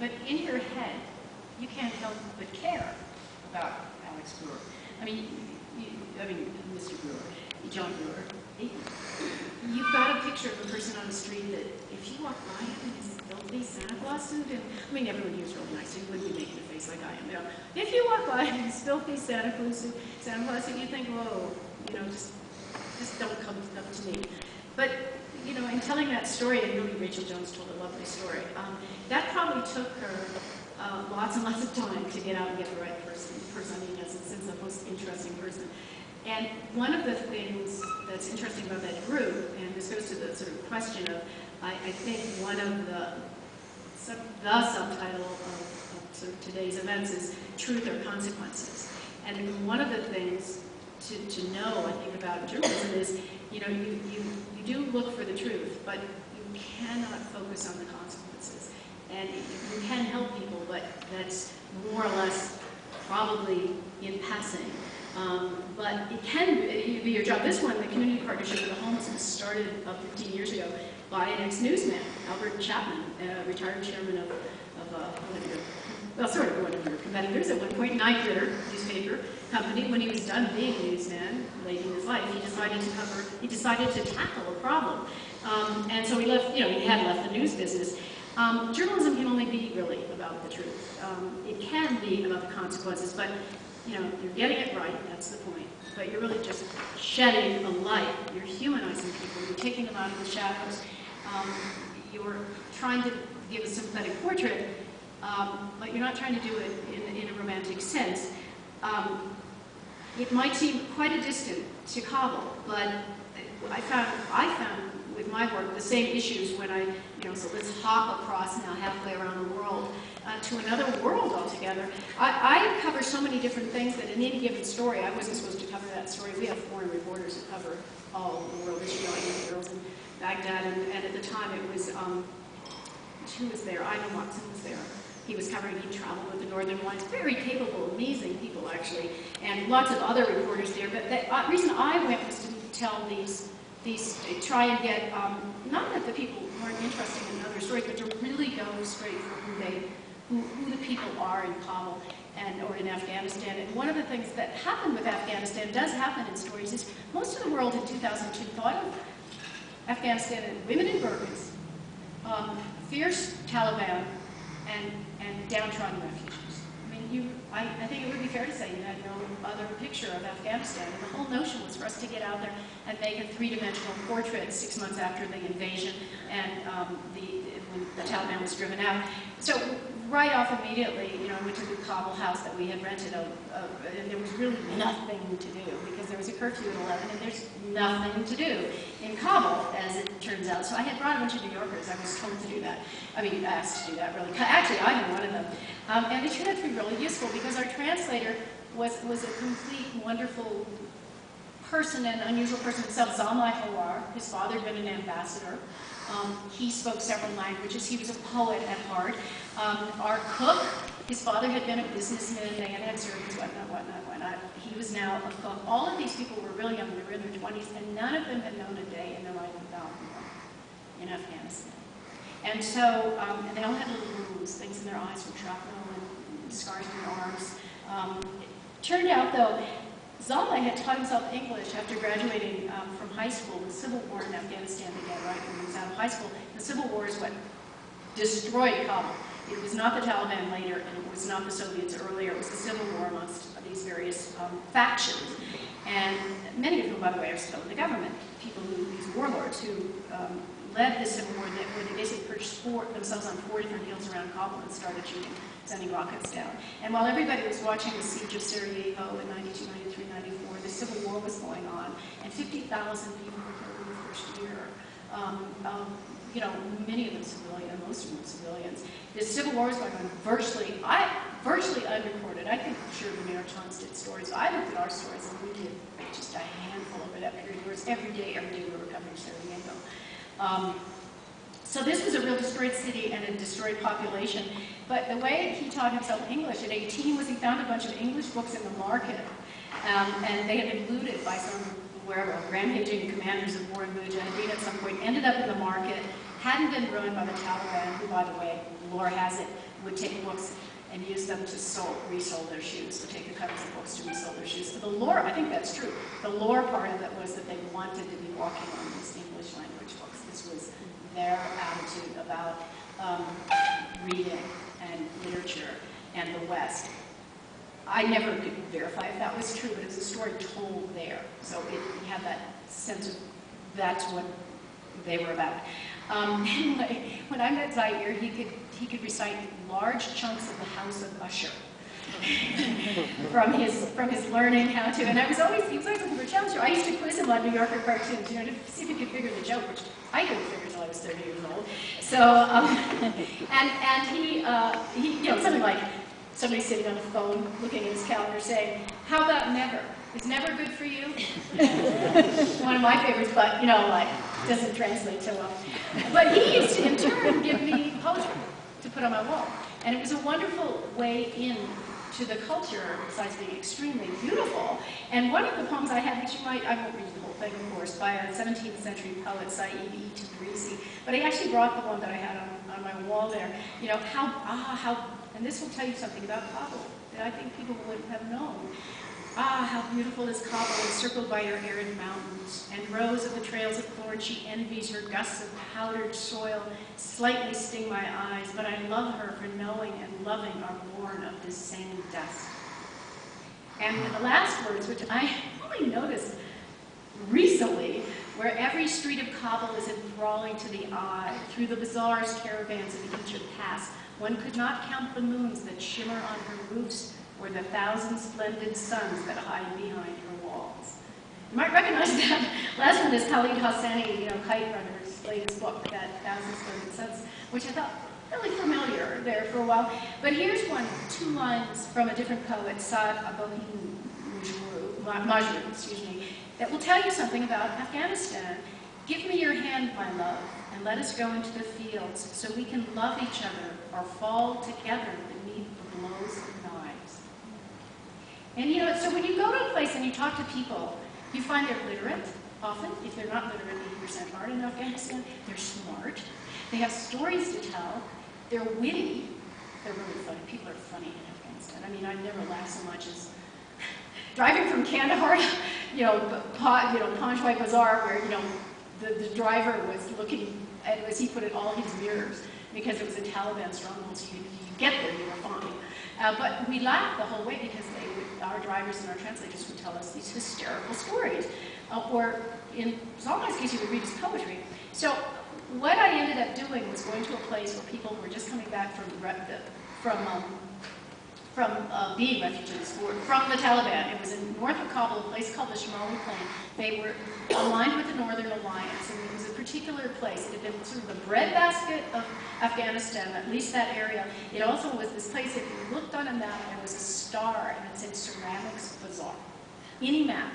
but in your head, you can't help but care about Alex Brewer. I mean, Mr. Brewer, John Brewer. You've got a picture of a person on the street that if you walk by him in his filthy Santa Claus suit, and I mean, everyone here is really nice, so you wouldn't be making a face like I am. You know, if you walk by him in his filthy Santa Claus suit, you think, whoa, you know, just don't come up to me. But, you know, in telling that story, and really Rachel Jones told a lovely story, that probably took her lots and lots of time to get out and get the right person. I mean, as since the most interesting person. And one of the things that's interesting about that group, and this goes to the sort of question of, I think one of the subtitle of sort of today's events is truth or consequences. And one of the things to know, I think, about journalism is, you know, you do look for the truth, but you cannot focus on the consequences. And you can help people, but that's more or less probably in passing. But it can be your job. This one, the Community Partnership for the Homeless, was started 15 years ago by an ex-newsman, Albert Chapman, retired chairman of well, sort of one of your competitors at one point, Night Ritter newspaper company. When he was done being a newsman, late in his life, he decided to tackle a problem. And so he left, you know, he had left the news business. Journalism can only be really about the truth. It can be about the consequences, but you know, you're getting it right, that's the point. But you're really just shedding a light. You're humanizing people. You're taking them out of the shadows. You're trying to give a sympathetic portrait, but you're not trying to do it in a romantic sense. It might seem quite a distant to Kabul, but I found with my work the same issues when I, you know, so let's hop across now halfway around the world to another world altogether. I cover so many different things that in any given story, I wasn't supposed to cover that story. We have foreign reporters who cover all the world issue, like girls in Baghdad, and at the time it was, who was there? Ivan Watson was there. He was covering, he traveled with the Northern Alliance, very capable, amazing people actually, and lots of other reporters there. But the reason I went was to tell these try and get, not that the people weren't interested in other stories, but to really go straight for who the people are in Kabul or in Afghanistan. And one of the things that happened with Afghanistan, does happen in stories, is most of the world in 2002 thought of Afghanistan and women in burqas, fierce Taliban, and downtrodden refugees. I mean, I think it would be fair to say you had no other picture of Afghanistan. And the whole notion was for us to get out there and make a three-dimensional portrait 6 months after the invasion and when the Taliban was driven out. So right off immediately, you know, I went to the Kabul house that we had rented, and there was really nothing to do because there was a curfew at 11, and there's nothing to do in Kabul, as it turns out. So I had brought a bunch of New Yorkers. I was told to do that. I mean, asked to do that, really. Actually, I had one of them. And it turned out to be really useful because our translator was a complete, wonderful person, an unusual person himself, Zalmai Hawar. His father had been an ambassador. He spoke several languages. He was a poet at heart. Our cook, his father had been a businessman. They had servants, whatnot. He was now a cook. All of these people were really young. They were in their 20s, and none of them had known a day in their life without war in Afghanistan. And so, and they all had little wounds, things in their eyes from shrapnel and scars in their arms. It turned out, though, Zalmai had taught himself English after graduating from high school. The Civil War in Afghanistan began right when he was out of high school. The Civil War is what destroyed Kabul. It was not the Taliban later, and it was not the Soviets earlier. It was the Civil War amongst these various factions. And many of whom, by the way, are still in the government. People these warlords who led the Civil War, where they basically perched themselves on 4 different hills around Kabul and started shooting, sending rockets down. And while everybody was watching the siege of Sarajevo in 92, 93, 94, the Civil War was going on, and 50,000 people were killed in the first year. You know, many of them civilians, most of them civilians. The Civil War was going on virtually unrecorded. I think, sure, the New York Times did stories. I looked at our stories, and we did just a handful over that period. Whereas every day we were covering Sarajevo. So this was a real destroyed city and a destroyed population. But the way he taught himself English at 18 was he found a bunch of English books in the market, and they had been looted by some rampaging commanders of war in Mujahideen at some point, ended up in the market, hadn't been ruined by the Taliban, who, by the way, lore has it, would take books and use them to resole their shoes, to take the covers of books to resole their shoes. But the lore, I think that's true. The lore part of it was that they wanted to be walking on these English language books. This was their attitude about reading and literature and the West. I never could verify if that was true, but it was a story told there. So it had that sense of that's what they were about. Anyway, when I met Zaire, he could recite large chunks of the House of Usher from his learning how to. And he was always looking for a challenge. I used to quiz him on New Yorker cartoons, to see if he could figure the joke, which I couldn't figure until I was 30 years old. So and he something like somebody sitting on the phone looking at his calendar saying, "How about never? Is never good for you?" One of my favorites, but doesn't translate so well. But he used to in turn give me poetry to put on my wall. And it was a wonderful way in to the culture, besides being extremely beautiful. And one of the poems I had, which I won't read the whole thing, of course, by a 17th century poet, Said E. Tabrizi, but I actually brought the one that I had on my wall there. How, and this will tell you something about Kabul that I think people wouldn't have known. Ah, how beautiful is Kabul, encircled by her arid mountains, and rows of the trails of thorns she envies, her gusts of powdered soil slightly sting my eyes, but I love her for knowing and loving are born of this same dust. And the last words, which I only noticed recently, where every street of Kabul is enthralling to the eye, through the bazaars caravans of Egypt pass, one could not count the moons that shimmer on her roofs, or the thousand splendid suns that hide behind her walls. You might recognize that. Last one is Khalid Hosseini, Kite Runner's latest book, that Thousand Splendid Suns, which I thought really familiar there for a while. But here's one, 2 lines from a different poet, Saad Abohin Majru, that will tell you something about Afghanistan. Give me your hand, my love, and let us go into the fields so we can love each other or fall together beneath the blows of knives. And so when you go to a place and you talk to people, you find they're literate, often. If they're not literate, 80% are in Afghanistan. They're smart. They have stories to tell. They're witty. They're really funny. People are funny in Afghanistan. I mean, I've never laughed so much as driving from Kandahar to, Panjwai Bazaar, where, the driver was looking at, as he put it, all his mirrors, because it was a Taliban stronghold, so you get there, you were fine. But we laughed the whole way because our drivers and our translators would tell us these hysterical stories. Or in Zalmai's case, he would read his poetry. So what I ended up doing was going to a place where people were just coming back from being refugees from the Taliban. It was in north of Kabul, a place called the Shimali Plain. They were aligned with the Northern Alliance, and it was a particular place. It had been sort of the breadbasket of Afghanistan, at least that area. It also was this place, if you looked on a map, there was a star, and it said Ceramics Bazaar. Any map.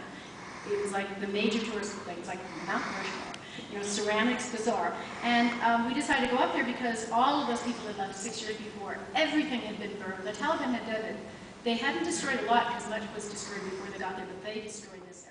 It was like the major tourist things, like Mount Rushmore, Ceramics Bazaar. And we decided to go up there because all of those people had left 6 years before. Everything had been burned. The Taliban had done it. They hadn't destroyed a lot because much was destroyed before they got there, but they destroyed this.